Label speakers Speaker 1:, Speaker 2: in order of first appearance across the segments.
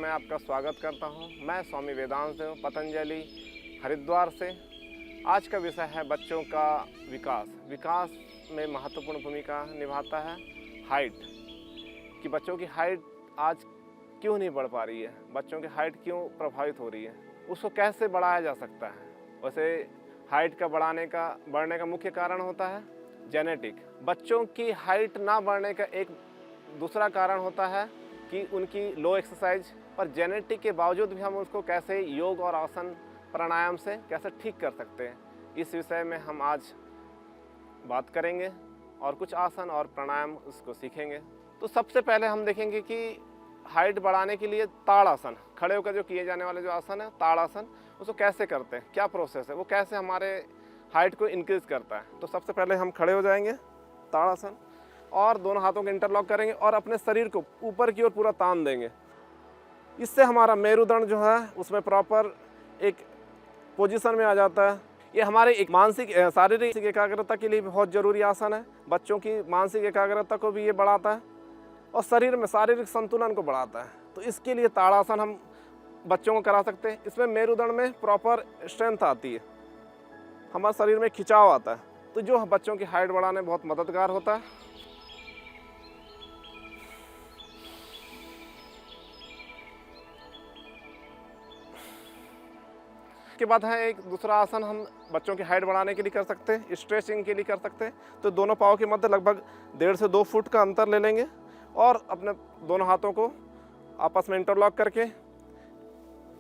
Speaker 1: मैं आपका स्वागत करता हूं। मैं स्वामी वेदांत देव पतंजलि हरिद्वार से। आज का विषय है बच्चों का विकास। विकास में महत्वपूर्ण भूमिका निभाता है हाइट, कि बच्चों की हाइट आज क्यों नहीं बढ़ पा रही है, बच्चों की हाइट क्यों प्रभावित हो रही है, उसको कैसे बढ़ाया जा सकता है। वैसे हाइट का बढ़ने का मुख्य कारण होता है जेनेटिक। बच्चों की हाइट ना बढ़ने का एक दूसरा कारण होता है कि उनकी लो एक्सरसाइज, पर जेनेटिक के बावजूद भी हम उसको कैसे योग और आसन प्राणायाम से कैसे ठीक कर सकते हैं, इस विषय में हम आज बात करेंगे और कुछ आसन और प्राणायाम उसको सीखेंगे। तो सबसे पहले हम देखेंगे कि हाइट बढ़ाने के लिए ताड़ आसन, खड़े होकर जो किए जाने वाले जो आसन है ताड़ आसन, उसको कैसे करते हैं, क्या प्रोसेस है, वो कैसे हमारे हाइट को इंक्रीज करता है। तो सबसे पहले हम खड़े हो जाएंगे ताड़ आसन और दोनों हाथों को इंटरलॉक करेंगे और अपने शरीर को ऊपर की ओर पूरा तान देंगे। इससे हमारा मेरुदंड जो है उसमें प्रॉपर एक पोजीशन में आ जाता है। ये हमारे एक मानसिक शारीरिक एकाग्रता के लिए बहुत ज़रूरी आसन है। बच्चों की मानसिक एकाग्रता को भी ये बढ़ाता है और शरीर में शारीरिक संतुलन को बढ़ाता है। तो इसके लिए ताड़ासन हम बच्चों को करा सकते हैं। इसमें मेरुदंड में प्रॉपर स्ट्रेंथ आती है, हमारे शरीर में खिंचाव आता है, तो जो बच्चों की हाइट बढ़ाने में बहुत मददगार होता है। के बाद है एक दूसरा आसन हम बच्चों की हाइट बढ़ाने के लिए कर सकते हैं, स्ट्रेचिंग के लिए कर सकते हैं। तो दोनों पाँव के मध्य लगभग 1.5 से 2 फुट का अंतर ले लेंगे और अपने दोनों हाथों को आपस में इंटरलॉक करके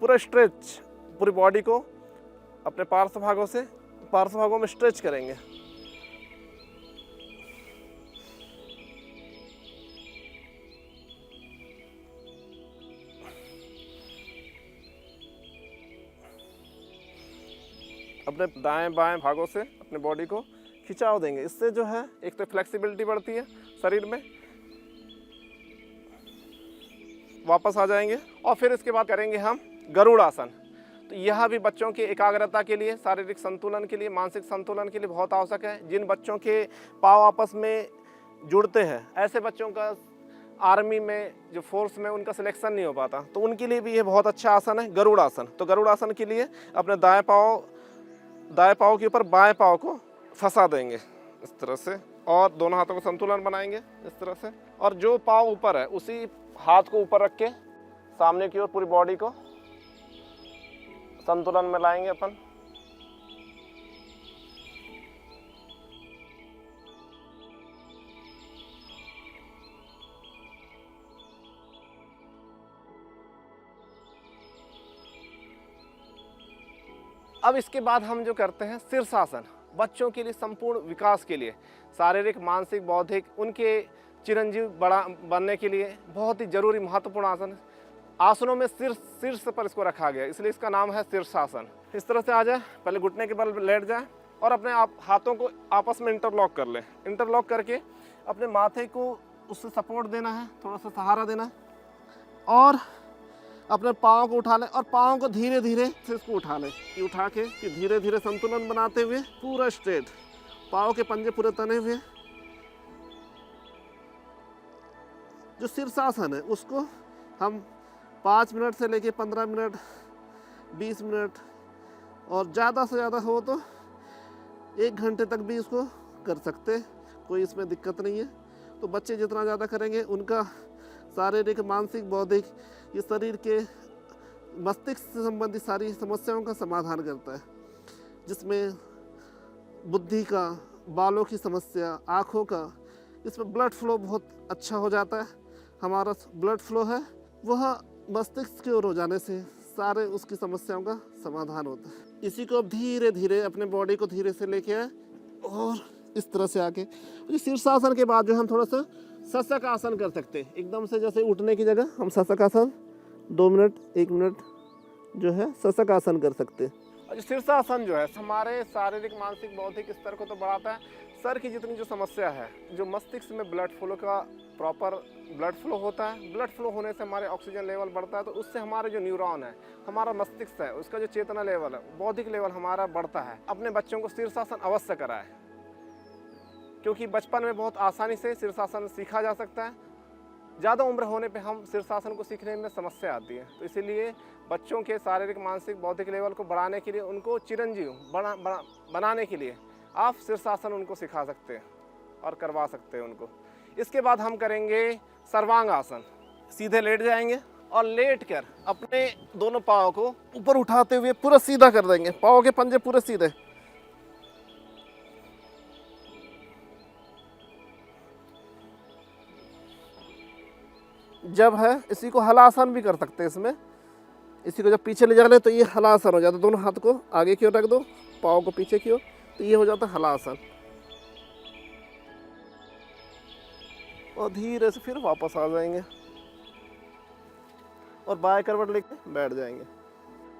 Speaker 1: पूरा स्ट्रेच, पूरी बॉडी को अपने पार्श्व भागों में स्ट्रेच करेंगे। अपने दाएं बाएं भागों से अपने बॉडी को खिंचाव देंगे। इससे जो है एक तो फ्लेक्सिबिलिटी बढ़ती है शरीर में। वापस आ जाएंगे और फिर इसके बाद करेंगे हम गरुड़ आसन। तो यह भी बच्चों की एकाग्रता के लिए, शारीरिक संतुलन के लिए, मानसिक संतुलन के लिए बहुत आवश्यक है। जिन बच्चों के पाँव आपस में जुड़ते हैं, ऐसे बच्चों का आर्मी में जो फोर्स में उनका सिलेक्शन नहीं हो पाता, तो उनके लिए भी ये बहुत अच्छा आसन है गरुड़ आसन। तो गरुड़ आसन के लिए अपने दाएं पाँव के ऊपर बाएं पाँव को फंसा देंगे इस तरह से और दोनों हाथों को संतुलन बनाएंगे इस तरह से। और जो पाँव ऊपर है उसी हाथ को ऊपर रख के सामने की ओर पूरी बॉडी को संतुलन में लाएंगे अपन। अब इसके बाद हम जो करते हैं शीर्षासन। बच्चों के लिए संपूर्ण विकास के लिए, शारीरिक, मानसिक, बौद्धिक, उनके चिरंजीव बनने के लिए बहुत ही जरूरी महत्वपूर्ण आसन है। आसनों में शीर्ष पर इसको रखा गया, इसलिए इसका नाम है शीर्षासन। इस तरह से आ जाए, पहले घुटने के बल लेट जाए और अपने हाथों को आपस में इंटरलॉक कर ले। इंटरलॉक करके अपने माथे को उससे सपोर्ट देना है, थोड़ा सा सहारा देना है और अपने पाँव को उठा ले और पाँव को धीरे धीरे से इसको उठा ले। उठा के फिर धीरे धीरे संतुलन बनाते हुए पूरा स्ट्रेट, पाँव के पंजे पूरे तने हुए। जो शीर्षासन है उसको हम 5 मिनट से लेके 15 मिनट, 20 मिनट और ज़्यादा से ज़्यादा हो तो 1 घंटे तक भी इसको कर सकते, कोई इसमें दिक्कत नहीं है। तो बच्चे जितना ज़्यादा करेंगे उनका शारीरिक, मानसिक, बौद्धिक, ये शरीर के मस्तिष्क से संबंधित सारी समस्याओं का समाधान करता है, जिसमें बुद्धि का, बालों की समस्या, आँखों का, इसमें ब्लड फ्लो बहुत अच्छा हो जाता है। हमारा ब्लड फ्लो है वह मस्तिष्क की ओर हो जाने से सारे उसकी समस्याओं का समाधान होता है। इसी को अब धीरे धीरे अपने बॉडी को धीरे से लेके आए और इस तरह से आके शीर्षासन के बाद जो हम थोड़ा सा शशक आसन कर सकते हैं। एकदम से जैसे उठने की जगह हम शशक आसन 2 मिनट, 1 मिनट जो है शशक आसन कर सकते हैं। और शीर्षासन जो है हमारे शारीरिक, मानसिक, बौद्धिक स्तर को तो बढ़ाता है। सर की जितनी जो समस्या है, जो मस्तिष्क में ब्लड फ्लो का प्रॉपर ब्लड फ्लो होता है, ब्लड फ्लो होने से हमारे ऑक्सीजन लेवल बढ़ता है, तो उससे हमारे जो न्यूरॉन है, हमारा मस्तिष्क है, उसका जो चेतना लेवल है, बौद्धिक लेवल हमारा बढ़ता है। अपने बच्चों को शीर्षासन अवश्य कराएं, क्योंकि बचपन में बहुत आसानी से शीर्षासन सीखा जा सकता है ज़्यादा उम्र होने पे हम शीर्षासन को सीखने में समस्या आती है। तो इसीलिए बच्चों के शारीरिक, मानसिक, बौद्धिक लेवल को बढ़ाने के लिए, उनको चिरंजीव बनाने के लिए आप शीर्षासन उनको सिखा सकते हैं और करवा सकते हैं उनको। इसके बाद हम करेंगे सर्वांग आसन। सीधे लेट जाएंगे और लेट कर अपने दोनों पाँव को ऊपर उठाते हुए पूरा सीधा कर देंगे, पाँव के पंजे पूरे सीधे। जब है इसी को हलासन भी कर सकते हैं। इसमें इसी को जब पीछे ले जा ले तो ये हलासन हो जाता है। दोनों हाथ को आगे की ओर रख दो, पाँव को पीछे की ओर, तो ये हो जाता है हलासन। और धीरे से फिर वापस आ जाएंगे और बाएं करवट लेके बैठ जाएंगे।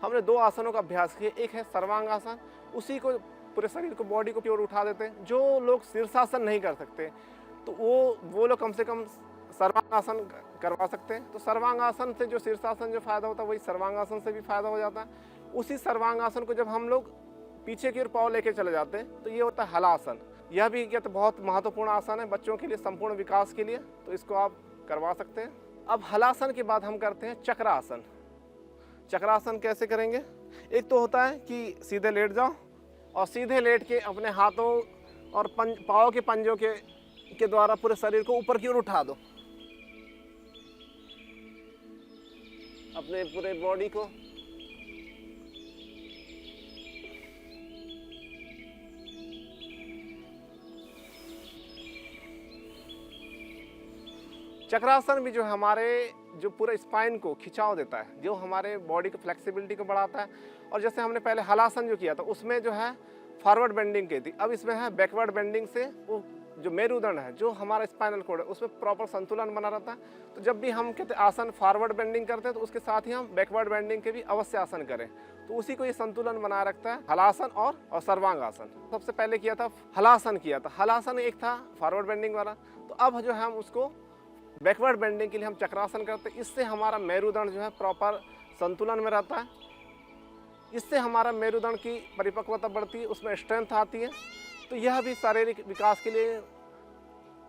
Speaker 1: हमने 2 आसनों का अभ्यास किया। एक है सर्वांग आसन, उसी को पूरे शरीर को, बॉडी को प्योर उठा देते हैं। जो लोग शीर्षासन नहीं कर सकते तो वो लोग कम से कम सर्वांग आसन करवा सकते हैं। तो सर्वांग आसन से जो शीर्षासन जो फायदा होता है, वही सर्वांग आसन से भी फायदा हो जाता है। उसी सर्वांग आसन को जब हम लोग पीछे की ओर पाँव लेके चले जाते हैं तो ये होता है हलासन। यह भी क्या, तो बहुत महत्वपूर्ण आसन है बच्चों के लिए, संपूर्ण विकास के लिए। तो इसको आप करवा सकते हैं। अब हलासन के बाद हम करते हैं चक्रासन। चक्रासन कैसे करेंगे? एक तो होता है कि सीधे लेट जाओ और सीधे लेट के अपने हाथों और पाँव के पंजों के द्वारा पूरे शरीर को ऊपर की ओर उठा दो, अपने पूरे बॉडी को। चक्रासन भी जो हमारे जो पूरे स्पाइन को खिंचाव देता है, जो हमारे बॉडी की फ्लेक्सिबिलिटी को बढ़ाता है। और जैसे हमने पहले हलासन जो किया था उसमें जो है फॉरवर्ड बेंडिंग की थी, अब इसमें है बैकवर्ड बेंडिंग से वो जो मेरुदंड है, जो हमारा स्पाइनल कोड है, उसमें प्रॉपर संतुलन बना रहता है। तो जब भी हम कहते आसन फॉरवर्ड बेंडिंग करते हैं तो उसके साथ ही हम बैकवर्ड बेंडिंग के भी अवश्य आसन करें। तो उसी को ये संतुलन बनाए रखता है हलासन और सर्वांग आसन। सबसे पहले किया था हलासन किया था। हलासन एक था फॉरवर्ड बेंडिंग वाला, तो अब जो है हम उसको बैकवर्ड बेंडिंग के लिए हम चक्रासन करते हैं। इससे हमारा मेरुदंड जो है प्रॉपर संतुलन में रहता है। इससे हमारा मेरुदंड की परिपक्वता बढ़ती है, उसमें स्ट्रेंथ आती है। तो यह भी शारीरिक विकास के लिए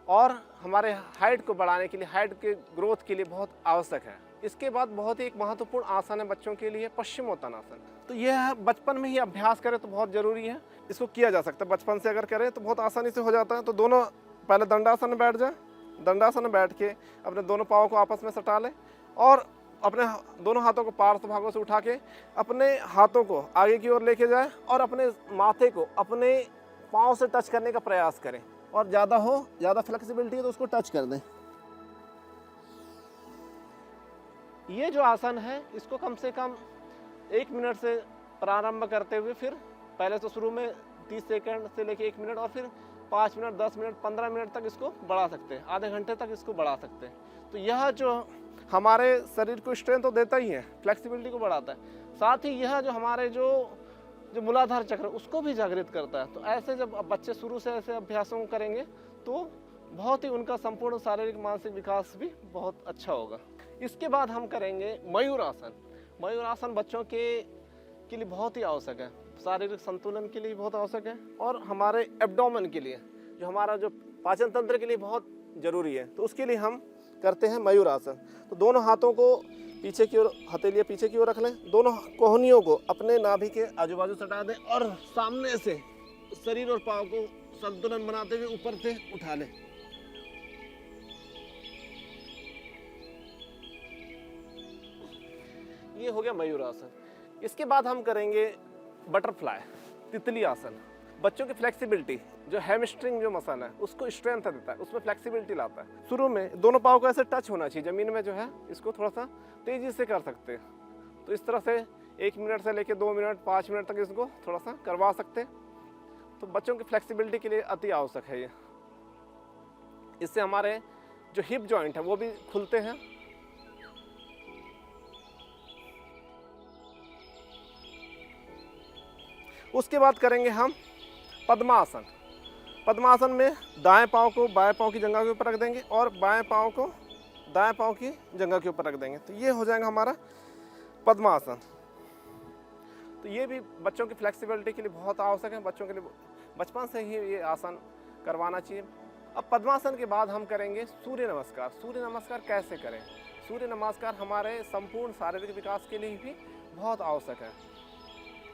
Speaker 1: और हमारे हाइट को बढ़ाने के लिए, हाइट के ग्रोथ के लिए बहुत आवश्यक है। इसके बाद बहुत ही एक महत्वपूर्ण आसन है बच्चों के लिए, पश्चिमोत्तानासन। तो यह बचपन में ही अभ्यास करें तो बहुत ज़रूरी है। इसको किया जा सकता है बचपन से, अगर करें तो बहुत आसानी से हो जाता है। तो दोनों पहले दंडासन में बैठ जाए, दंडासन में बैठ के अपने दोनों पाँव को आपस में सटा लें और अपने दोनों हाथों को पार्श्व भागों से उठा के अपने हाथों को आगे की ओर लेके जाए और अपने माथे को अपने पाँव से टच करने का प्रयास करें। और ज़्यादा फ्लेक्सिबिलिटी है तो उसको टच कर दें। ये जो आसन है इसको कम से कम 1 मिनट से प्रारंभ करते हुए, फिर पहले तो शुरू में 30 सेकंड से लेके 1 मिनट और फिर 5 मिनट, 10 मिनट, 15 मिनट तक इसको बढ़ा सकते हैं, आधे घंटे तक इसको बढ़ा सकते हैं। तो यह जो हमारे शरीर को स्ट्रेंथ तो देता ही है, फ्लेक्सिबिलिटी को बढ़ाता है, साथ ही यह जो हमारे जो मूलाधार चक्र उसको भी जागृत करता है। तो ऐसे जब बच्चे शुरू से ऐसे अभ्यासों को करेंगे तो बहुत ही उनका संपूर्ण शारीरिक मानसिक विकास भी बहुत अच्छा होगा। इसके बाद हम करेंगे मयूरासन। मयूरासन बच्चों के लिए बहुत ही आवश्यक है, शारीरिक संतुलन के लिए बहुत आवश्यक है और हमारे एब्डोमेन के लिए, जो हमारा जो पाचन तंत्र के लिए बहुत ज़रूरी है। तो उसके लिए हम करते हैं मयूरासन। तो दोनों हाथों को पीछे की ओर, हथेलियाँ पीछे की ओर रख लें, दोनों कोहनियों को अपने नाभि के आजू बाजू सटा दें और सामने से शरीर और पाँव को संतुलन बनाते हुए ऊपर से उठा लें। ये हो गया मयूरासन। इसके बाद हम करेंगे बटरफ्लाई, तितली आसन। बच्चों की फ्लेक्सिबिलिटी, जो हैमस्ट्रिंग जो मसल है उसको स्ट्रेंथ देता है, उसमें फ्लेक्सिबिलिटी लाता है। शुरू में दोनों पाँव को ऐसे टच होना चाहिए ज़मीन में, जो है इसको थोड़ा सा तेज़ी से कर सकते हैं। तो इस तरह से 1 मिनट से लेकर 2 मिनट, 5 मिनट तक इसको थोड़ा सा करवा सकते हैं। तो बच्चों की फ्लेक्सिबिलिटी के लिए अति आवश्यक है ये। इससे हमारे जो हिप जॉइंट है वो भी खुलते हैं। उसके बाद करेंगे हम पद्मासन। पद्मासन में दाएं पाँव को बाएं पाँव की जंघा के ऊपर रख देंगे और बाएं पाँव को दाएं पाँव की जंघा के ऊपर रख देंगे। तो ये हो जाएगा हमारा पद्मासन। तो ये भी बच्चों की फ्लेक्सिबिलिटी के लिए बहुत आवश्यक है। बच्चों के लिए बचपन से ही ये आसन करवाना चाहिए। अब पद्मासन के बाद हम करेंगे सूर्य नमस्कार। सूर्य नमस्कार कैसे करें? सूर्य नमस्कार हमारे संपूर्ण शारीरिक विकास के लिए भी बहुत आवश्यक है।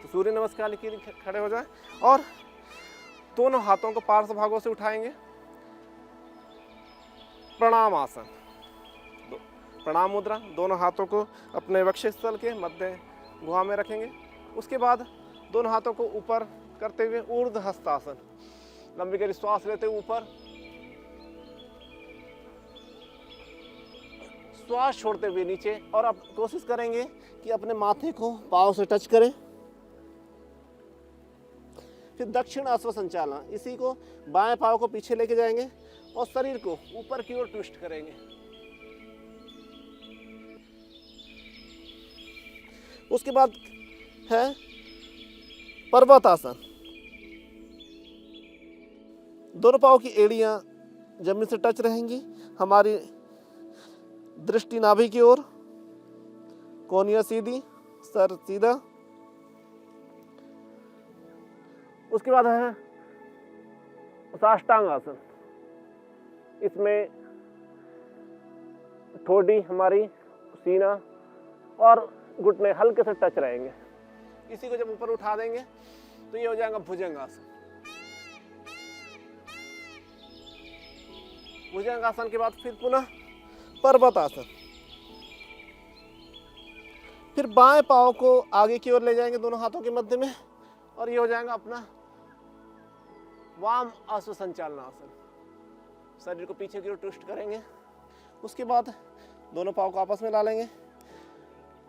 Speaker 1: तो सूर्य नमस्कार के लिए खड़े हो जाएं और दोनों हाथों को पार्श्व भागों से उठाएंगे। प्रणाम आसन, प्रणाम मुद्रा, दोनों हाथों को अपने वक्षस्थल के मध्य गुहा में रखेंगे। उसके बाद दोनों हाथों को ऊपर करते हुए ऊर्ध्व हस्तासन, लंबी गहरी श्वास लेते हुए ऊपर, श्वास छोड़ते हुए नीचे। और अब कोशिश करेंगे कि अपने माथे को पाँव से टच करें। फिर दक्षिण अश्व संचालन, इसी को बाएं पाँव को पीछे लेके जाएंगे और शरीर को ऊपर की ओर ट्विस्ट करेंगे। उसके बाद है पर्वतासन। दोनों पाँव की एड़ियां जमीन से टच रहेंगी, हमारी दृष्टि नाभि की ओर, कोहनियां सीधी, सर सीधा। उसके बाद है साष्टांग आसन। इसमें ठोडी हमारी, सीना और घुटने हल्के से टच रहेंगे। इसी को जब ऊपर उठा देंगे तो ये हो जाएगा भुजंगासन। भुजंगासन के बाद फिर पुनः पर्वतासन। फिर बाएं पाँव को आगे की ओर ले जाएंगे दोनों हाथों के मध्य में और ये हो जाएगा अपना वाम अश्व संचालनासन। शरीर को पीछे की ओर ट्विस्ट करेंगे। उसके बाद दोनों पाँव को आपस में ला लेंगे।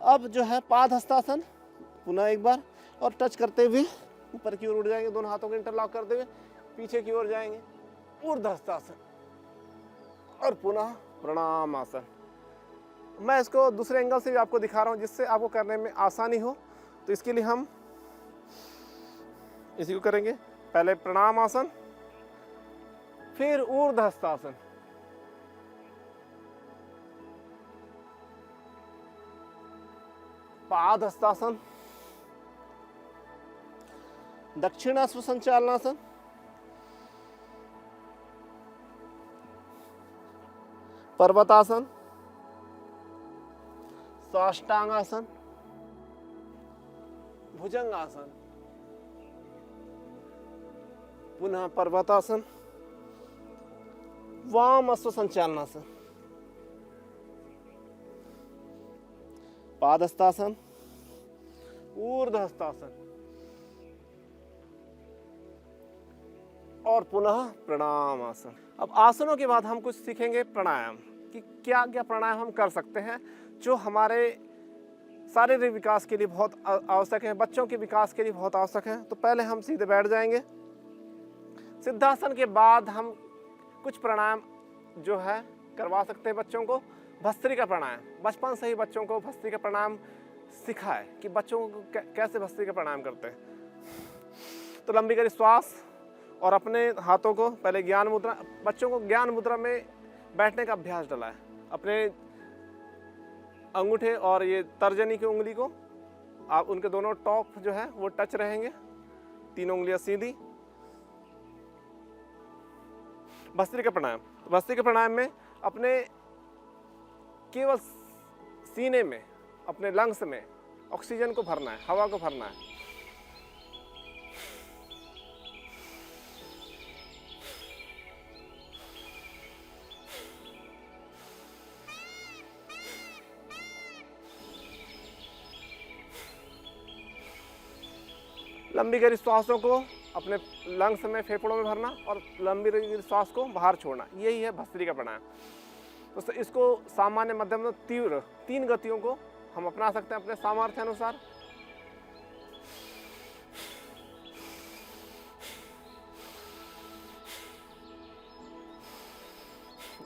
Speaker 1: अब जो है पाद हस्तासन, पुनः एक बार और टच करते हुए ऊपर की ओर उड़ जाएंगे, दोनों हाथों को इंटरलॉक करते हुए पीछे की ओर जाएंगे, ऊर्ध्व हस्तासन और पुनः प्रणाम आसन। मैं इसको दूसरे एंगल से भी आपको दिखा रहा हूँ जिससे आपको करने में आसानी हो। तो इसके लिए हम इसी को करेंगे, पहले प्रणाम आसन, फिर ऊर्ध्व हस्तासन, पाद हस्तासन, दक्षिण अश्व संचालनासन, पर्वतासन, साष्टांगासन, भुजंगासन, पुनः पर्वतासन, वाम अश्व संचालनासन, पादहस्तासन, ऊर्ध्व हस्तासन और पुनः प्रणाम आसन। अब आसनों के बाद हम कुछ सीखेंगे प्राणायाम कि क्या क्या प्राणायाम हम कर सकते हैं जो हमारे शारीरिक विकास के लिए बहुत आवश्यक है, बच्चों के विकास के लिए बहुत आवश्यक है। तो पहले हम सीधे बैठ जाएंगे। सिद्धासन के बाद हम कुछ प्राणायाम जो है करवा सकते हैं बच्चों को। भस्त्रिका प्राणायाम, बचपन से ही बच्चों को भस्त्रिका प्राणायाम सिखाए कि बच्चों को कैसे भस्त्रिका प्राणायाम करते हैं। तो लंबी गहरी श्वास और अपने हाथों को पहले ज्ञान मुद्रा, बच्चों को ज्ञान मुद्रा में बैठने का अभ्यास डलाए। अपने अंगूठे और ये तर्जनी की उंगली को आप उनके दोनों टॉप जो है वो टच रहेंगे, तीनों उंगलियां सीधी। भस्त्रिका प्राणायाम, भस्त्रिका प्राणायाम में अपने केवल सीने में, अपने लंग्स में ऑक्सीजन को भरना है, हवा को भरना है। लंबी गहरी श्वासों को अपने लंग्स में, फेफड़ों में भरना और लंबी गहरी श्वास को बाहर छोड़ना, यही है भस्त्रिका प्राणायाम। तो इसको सामान्य, मध्यम, तीव्र 3 गतियों को हम अपना सकते हैं अपने सामर्थ्य अनुसार।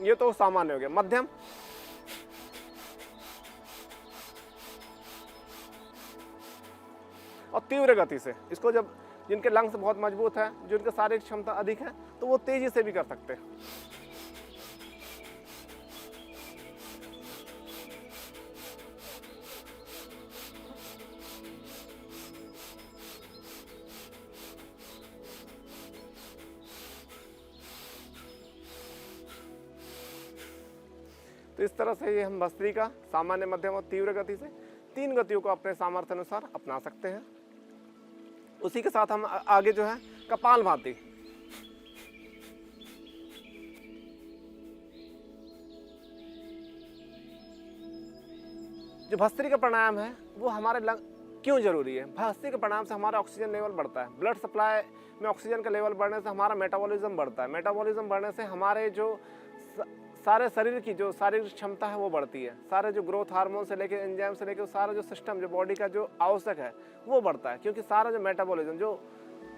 Speaker 1: ये तो सामान्य हो गया। मध्यम, और तीव्र गति से इसको, जब जिनके लंग्स बहुत मजबूत है, जिनकी शारीरिक क्षमता अधिक है, तो वो तेजी से भी कर सकते हैं। तो इस तरह से ये हम भस्त्रिका सामान्य, मध्यम और तीव्र गति से 3 गतियों को अपने सामर्थ्य अनुसार अपना सकते हैं। उसी के साथ हम आगे जो है कपालभाति। जो भस्त्रिका प्राणायाम है वो हमारे क्यों जरूरी है? भस्त्रिका प्राणायाम से हमारा ऑक्सीजन लेवल बढ़ता है, ब्लड सप्लाई में ऑक्सीजन का लेवल बढ़ने से हमारा मेटाबॉलिज्म बढ़ता है, मेटाबॉलिज्म बढ़ने से हमारे जो सारे शरीर की जो शारीरिक क्षमता है वो बढ़ती है, सारे जो ग्रोथ हार्मोन से लेके एंजाइम से लेके सारा जो सिस्टम जो बॉडी का जो आवश्यक है वो बढ़ता है, क्योंकि सारा जो मेटाबॉलिज्म जो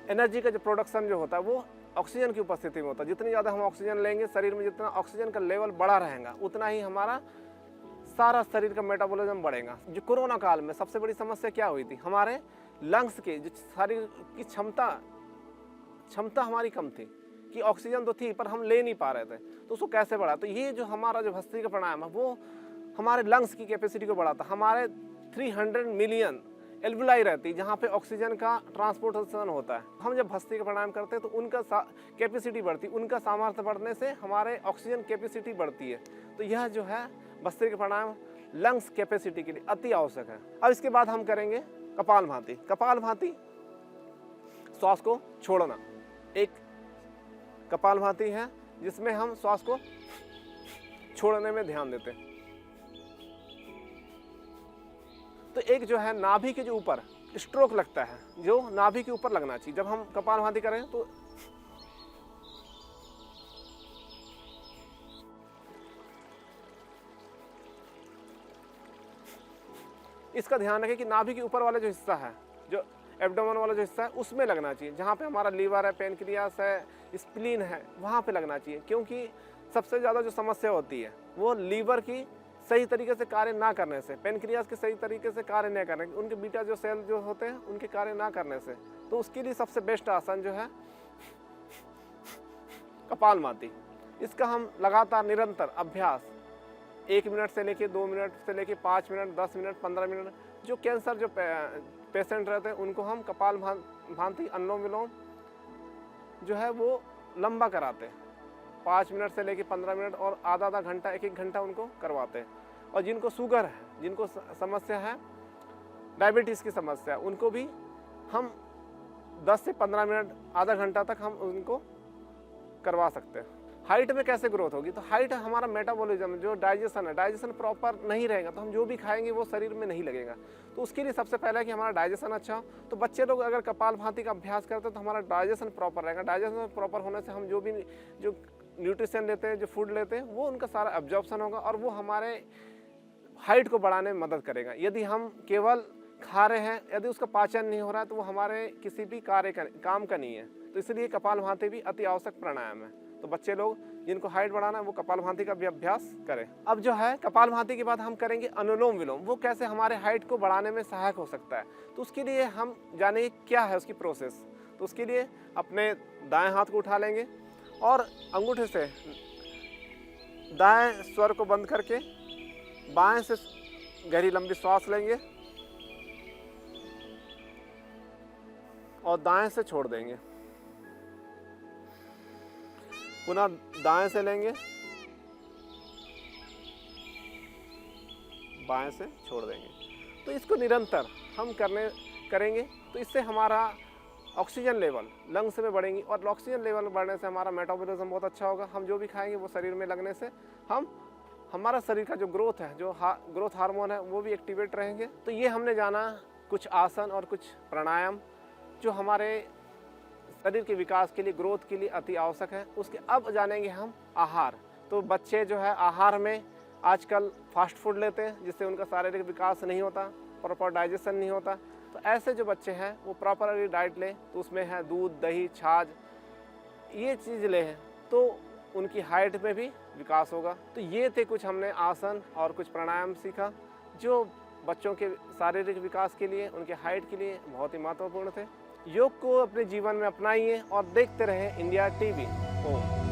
Speaker 1: एनर्जी का जो प्रोडक्शन जो होता है वो ऑक्सीजन की उपस्थिति में होता है। जितनी ज़्यादा हम ऑक्सीजन लेंगे शरीर में, जितना ऑक्सीजन का लेवल बढ़ा रहेगा उतना ही हमारा सारा शरीर का मेटाबॉलिज्म बढ़ेगा। जो कोरोना काल में सबसे बड़ी समस्या क्या हुई थी, हमारे लंग्स की जो शरीर की क्षमता हमारी कम थी कि ऑक्सीजन तो थी पर हम ले नहीं पा रहे थे, तो उसको कैसे बढ़ा? तो ये जो हमारा जो भस्त्रिका प्राणायाम है वो हमारे लंग्स की कैपेसिटी को बढ़ाता। हमारे 300 मिलियन एल्वुलाई रहती जहाँ पे ऑक्सीजन का ट्रांसपोर्टेशन होता है। हम जब भस्त्रिका प्राणायाम करते हैं तो उनका कैपेसिटी बढ़ती, उनका सामर्थ्य बढ़ने से हमारे ऑक्सीजन कैपेसिटी बढ़ती है। तो यह जो है भस्त्रिका प्राणायाम लंग्स कैपेसिटी के लिए अति आवश्यक है। अब इसके बाद हम करेंगे कपालभाति। कपालभाति श्वास को छोड़ना, एक कपालभाति है जिसमें हम श्वास को छोड़ने में ध्यान देते हैं। तो एक जो है नाभि के जो ऊपर स्ट्रोक लगता है, जो नाभि के ऊपर लगना चाहिए जब हम कपालभाति करें। तो इसका ध्यान रखें कि नाभि के ऊपर वाला जो हिस्सा है, जो एब्डोमेन वाला जो हिस्सा है उसमें लगना चाहिए, जहाँ पे हमारा लीवर है, पेनक्रियास है, स्प्लीन है, वहाँ पे लगना चाहिए। क्योंकि सबसे ज़्यादा जो समस्या होती है वो लीवर की सही तरीके से कार्य ना करने से, पेनक्रियास के सही तरीके से कार्य नहीं करने, उनके बीटा जो सेल जो होते हैं उनके कार्य ना करने से। तो उसके लिए सबसे बेस्ट आसन जो है कपालभाति। इसका हम लगातार निरंतर अभ्यास 1 मिनट से लेके 2 मिनट से लेके 5 मिनट, 10 मिनट, 15 मिनट, जो कैंसर जो पेशेंट रहते हैं उनको हम कपालभाति अनुलोम विलोम जो है वो लंबा कराते हैं। 5 मिनट से लेके 15 मिनट और आधा घंटा, 1 घंटा उनको करवाते हैं। और जिनको शुगर है, जिनको समस्या है डायबिटीज़ की समस्या, उनको भी हम 10 से 15 मिनट, आधा घंटा तक हम उनको करवा सकते हैं। हाइट में कैसे ग्रोथ होगी? तो हाइट हमारा मेटाबॉलिज्म, जो डाइजेशन है, डाइजेशन प्रॉपर नहीं रहेगा तो हम जो भी खाएंगे वो शरीर में नहीं लगेगा। तो उसके लिए सबसे पहले कि हमारा डाइजेशन अच्छा हो। तो बच्चे लोग अगर कपालभाति का अभ्यास करते हैं तो हमारा डाइजेशन प्रॉपर रहेगा। डाइजेशन प्रॉपर होने से हम जो भी जो न्यूट्रिशन लेते हैं, जो फूड लेते हैं, वो उनका सारा एब्जॉर्प्शन होगा और वो हमारे हाइट को बढ़ाने में मदद करेगा। यदि हम केवल खा रहे हैं, यदि उसका पाचन नहीं हो रहा है तो वो हमारे किसी भी काम का नहीं है। तो इसलिए कपालभाति भी अति आवश्यक प्राणायाम है। तो बच्चे लोग जिनको हाइट बढ़ाना है वो कपालभाति का भी अभ्यास करें। अब जो है कपालभाति के बाद हम करेंगे अनुलोम विलोम। वो कैसे हमारे हाइट को बढ़ाने में सहायक हो सकता है, तो उसके लिए हम जानेंगे क्या है उसकी प्रोसेस। तो उसके लिए अपने दाएं हाथ को उठा लेंगे और अंगूठे से दाएं स्वर को बंद करके बाएं से गहरी लंबी सांस लेंगे और दाएं से छोड़ देंगे। पुनः दाएं से लेंगे, बाएं से छोड़ देंगे। तो इसको निरंतर हम करेंगे तो इससे हमारा ऑक्सीजन लेवल लंग्स में बढ़ेंगी और ऑक्सीजन लेवल बढ़ने से हमारा मेटाबॉलिज्म बहुत अच्छा होगा। हम जो भी खाएंगे वो शरीर में लगने से हमारा शरीर का जो ग्रोथ है, जो ग्रोथ हार्मोन है, वो भी एक्टिवेट रहेंगे। तो ये हमने जाना कुछ आसन और कुछ प्राणायाम जो हमारे शरीर के विकास के लिए, ग्रोथ के लिए अति आवश्यक है। उसके अब जानेंगे हम आहार। तो बच्चे जो है आहार में आजकल फास्ट फूड लेते हैं जिससे उनका शारीरिक विकास नहीं होता, प्रॉपर डाइजेशन नहीं होता। तो ऐसे जो बच्चे हैं वो प्रॉपर डाइट लें, तो उसमें है दूध, दही, छाछ, ये चीज़ लें तो उनकी हाइट में भी विकास होगा। तो ये थे कुछ हमने आसन और कुछ प्राणायाम सीखा जो बच्चों के शारीरिक विकास के लिए, उनके हाइट के लिए बहुत ही महत्वपूर्ण थे। योग को अपने जीवन में अपनाइए और देखते रहें इंडिया टीवी। ओम।